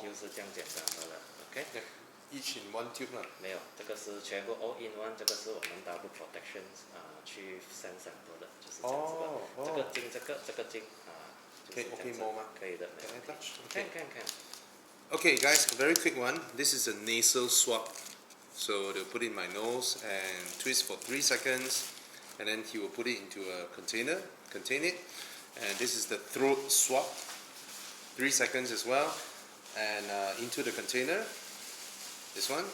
就是这样简单的了 ，OK？ Each in one tube 啦。没有，这个是全部 all in one， 这个是我们 double protection 去 send sample 的，就是这样子的。这个经这个经可以摸吗？可以的，没问题。看。Okay, guys, a very quick one. This is a nasal swab. So they'll put it in my nose and twist for 3 seconds, and then he will put it into a container, contain it. And this is the throat swab, 3 seconds as well, and into the container, this one,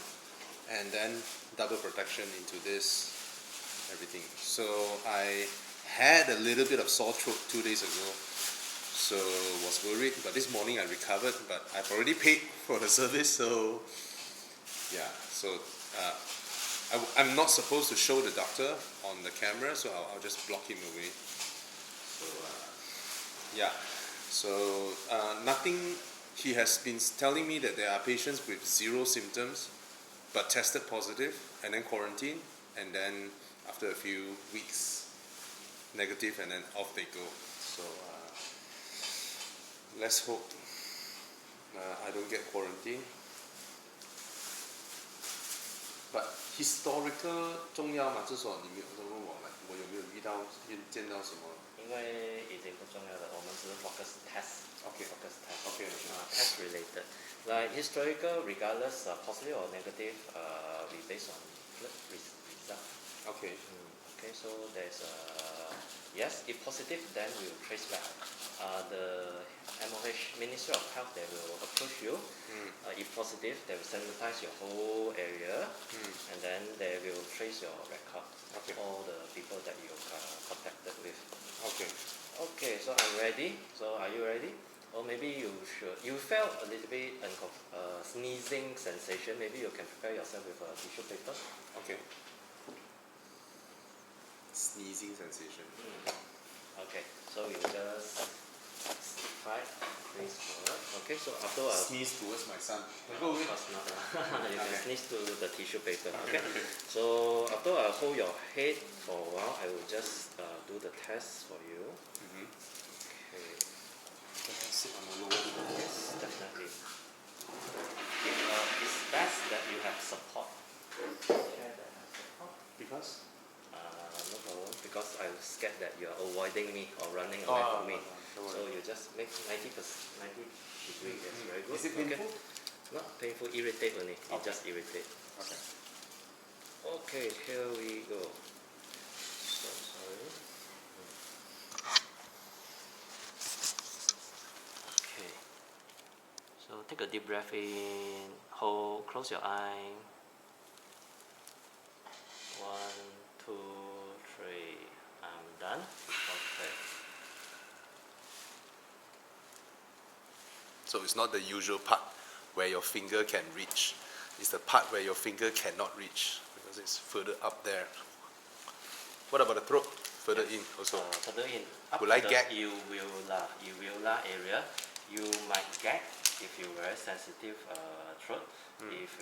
and then double protection into this, everything. So I had a little bit of sore throat 2 days ago, so was worried, but this morning I recovered, but I've already paid for the service, so yeah, so I'm not supposed to show the doctor on the camera, so I'll just block him away. So yeah, so nothing. He has been telling me that there are patients with 0 symptoms but tested positive and then quarantine, and then after a few weeks negative, and then off they go. So let's hope I don't get quarantine. But historical 重要吗？至少你没有问我们，我有没有见到什么？因为已经不重要了，我们只是 focus test. Focus test. Test related. Like historical, regardless positive or negative, we based on result. Okay. Okay, so there's yes, if positive, then we will trace back. The MOH Ministry of Health, they will approach you. If positive, they will sanitize your whole area, and then they will trace your record. All the people that you contacted with. Okay, so I'm ready. So are you ready? Or maybe you felt a little bit sneezing sensation. Maybe you can prepare yourself with a tissue paper. Okay. Sneezing sensation. Okay, so you just face forward. Okay, so after sneeze towards my son. Of course not. You can sneeze to the tissue paper. Okay. So after I hold your head for a while, I will just do the test for you. Okay. Can I sit on the lower floor? Yes, definitely. It's best that you have support. Because? No problem. Because I'm scared that you are avoiding me or running away from me. So you just make 90 degree. That's very good. Is it painful? Not painful, irritate only. It just irritate. Okay, here we go. So sorry. Okay. So take a deep breath in. Hold. Close your eye. 1, 2, 3. I'm done. Okay. So it's not the usual part where your finger can reach. It's the part where your finger cannot reach because it's further up there. What about the throat? Further in also. Further in. Will I gag? Uvula area. You might gag if you very sensitive throat. If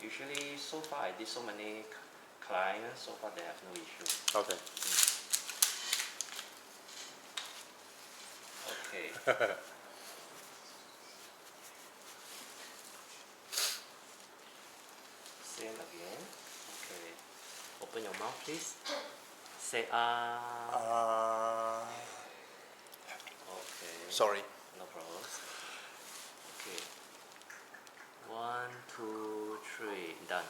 usually so far I did so many clients, so far they have no issue. Okay. Same again. Okay. Open your mouth, please. Say ah. Okay. Sorry. No problem. Okay. 1, 2, 3. Done.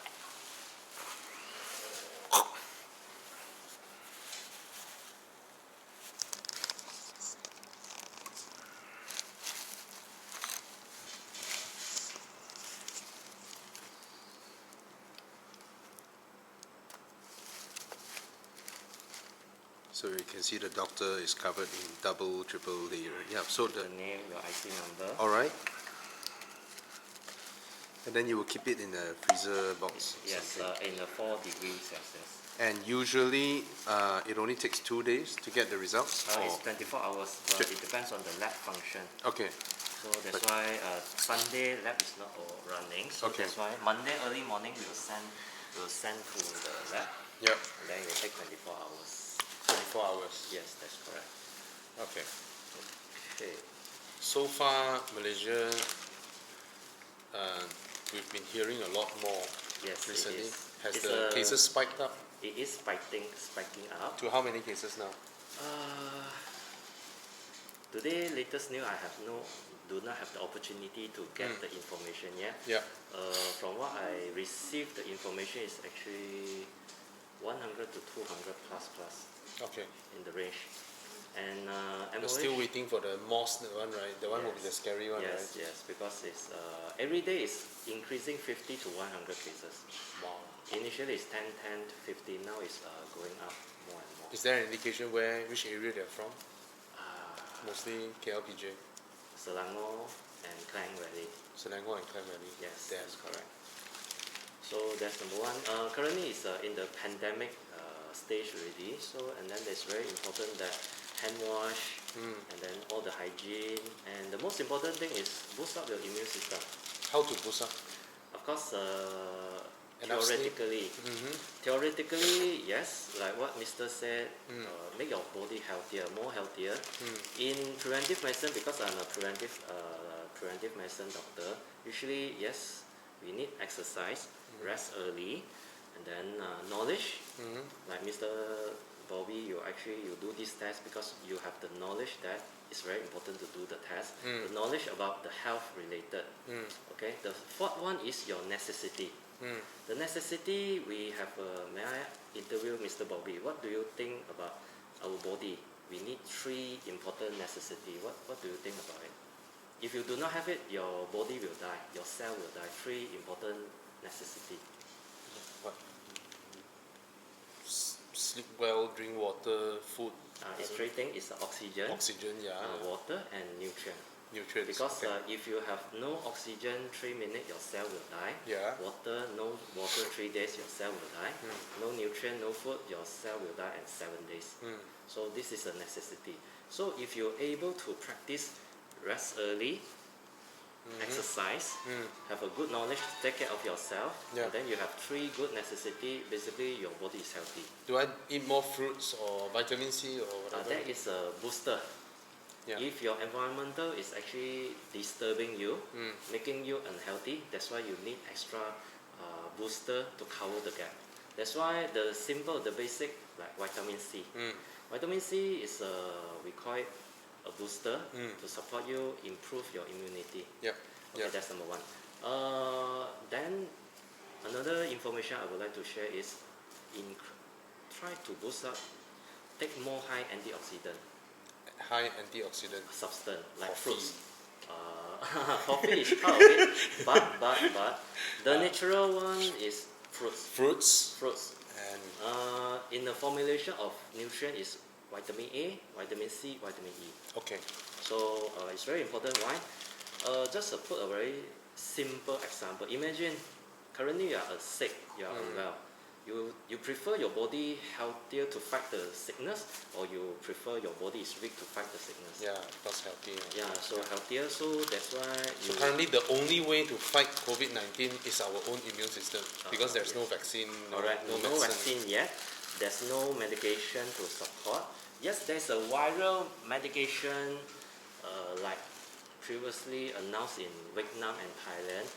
So you can see the doctor is covered in double, triple layer. Yeah. So the name, your IC number. All right. And then you will keep it in a freezer box. Yes, in the 4 degrees Celsius. And usually, it only takes 2 days to get the results. It's 24 hours, but it depends on the lab function. Okay. So that's why Sunday lab is not running. So that's why Monday early morning we'll send to the lab. Yep. And then it will take 24 hours. 24 hours. Yes, that's correct. Okay. So far, Malaysia been hearing a lot more Yes, recently. it is. Has It's the cases spiked up? It is spiking up. To how many cases now? Uh, Today, latest news, do not have the opportunity to get the information yet. Yeah. From what I received, the information is actually 100 to 200 plus Okay. in the range. And We're MOH, still waiting for the mosque one, right? The one will be the scary one, yes, right? yes, because it's every day is increasing 50 to 100 cases. Wow. Initially it's 10, 10 to 50, now it's going up more and more. Is there an indication which area they're from? Mostly KLPJ, Selangor and Klang Valley. Selangor and Klang Valley. Yes, Damn. that's correct. So that's number one. Currently it's in the pandemic stage already. So and then it's very important that hand wash and then all the hygiene, and the most important thing is boost up your immune system. How to boost up? Of course, Enough sleep? theoretically, yes, like what Mr. said, make your body healthier, more healthier. In preventive medicine, because I'm a preventive medicine doctor, usually yes, we need exercise, rest early, and then knowledge. Like Mr. Bobby, you do this test because you have the knowledge that it's very important to do the test. The knowledge about the health related. Okay. The fourth one is your necessity. The necessity, we have. May I interview Mr. Bobby? What do you think about our body? We need 3 important necessity. What do you think about it? If you do not have it, your body will die. Your cell will die. 3 important necessity. What? Sleep well, drink water, food. It's 3 things. It's oxygen, Oxygen, yeah. water, and nutrient. Nutrients. Because okay. if you have no oxygen 3 minutes, your cell will die. Yeah. No water 3 days, your cell will die. No nutrient, no food, your cell will die in 7 days. So this is a necessity. So if you're able to practice rest early, exercise, have a good knowledge, take care of yourself, Yeah. and then you have 3 good necessity, basically your body is healthy. Do I eat more fruits or vitamin C or whatever? That is a booster. Yeah. If your environmental is actually disturbing you, making you unhealthy, that's why you need extra booster to cover the gap. That's why the basic, like vitamin C. Vitamin C is we call it a booster to support you, improve your immunity. Yep. Okay, that's number 1. Then another information I would like to share is try to boost up, take more high antioxidant. High antioxidant Substance like coffee. fruits. Coffee is part of it, but the natural one is fruits. Fruits. And In the formulation of nutrient is vitamin A, vitamin C, vitamin E. okay. So it's very important. Why? Just to put a very simple example. Imagine currently you are sick, you are unwell. You prefer your body healthier to fight the sickness, or you prefer your body is weak to fight the sickness? Yeah, that's healthy. Yeah, so healthier. So that's why. So currently, the only way to fight COVID-19 is our own immune system because there's no vaccine. Correct. No medicine. vaccine yet. There's no medication to support. Yes, there's a viral medication like previously announced in Vietnam and Thailand,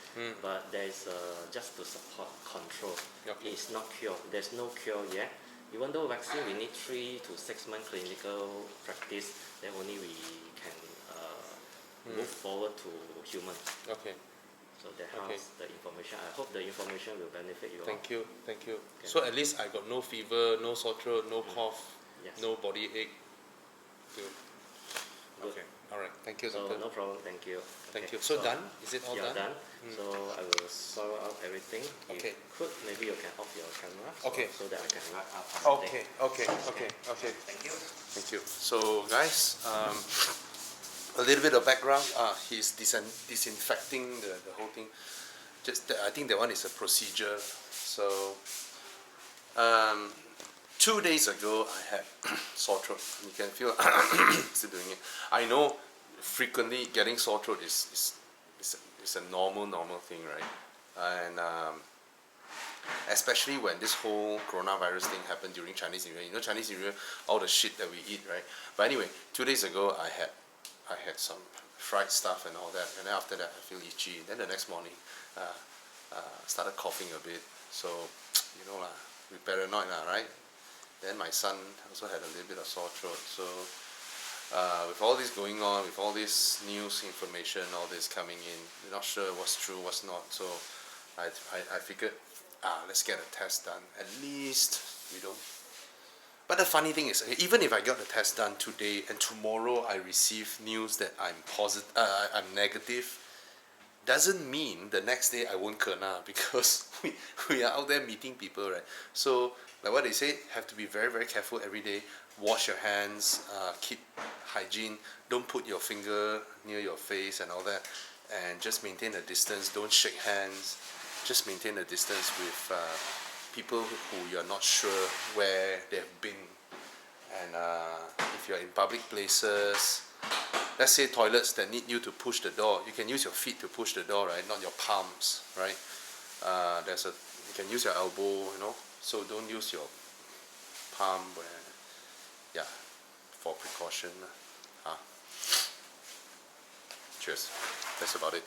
but there's just to support control. Okay. It's not cure. There's no cure yet. Even though vaccine, we need 3 to 6 month clinical practice, then only we can move forward to human. Okay. So that helps the information. I hope the information will benefit you. Thank you. Okay. So at least I got no fever, no sore throat, no cough, Yes. no body ache. Good. Good. Okay. All right. Thank you, So doctor. no problem. Thank you. Thank Okay, you. So done? Is it all You're done? done. So I will sort out everything. Okay. If could, maybe you can off your camera. Okay. So that I can write up something. Okay. Thank you. Thank you. So guys, a little bit of background. He's disinfecting the whole thing. I think that one is a procedure. So 2 days ago I had sore throat. You can feel still doing it. I know frequently getting sore throat is a normal thing, right? And especially when this whole coronavirus thing happened during Chinese New Year. You know, Chinese New Year, all the shit that we eat, right? But anyway, 2 days ago I had some fried stuff and all that, and then after that I feel itchy. Then the next morning started coughing a bit. So, you know lah, we paranoid lah, right? Then my son also had a little bit of sore throat. So with all this going on, with all this news information, all this coming in, we're not sure what's true, what's not. So I figured, let's get a test done. At least we don't. But the funny thing is, even if I got the test done today and tomorrow I receive news that I'm positive, I'm negative, doesn't mean the next day I won't kena, because we are out there meeting people, right? So like what they say, have to be very, very careful every day. Wash your hands, keep hygiene, don't put your finger near your face and all that, and just maintain a distance. Don't shake hands, just maintain a distance with people who you're not sure where they've been. And if you're in public places, let's say toilets that need you to push the door, you can use your feet to push the door, right? Not your palms, right? You can use your elbow, you know. So don't use your palm for precaution. Cheers. That's about it.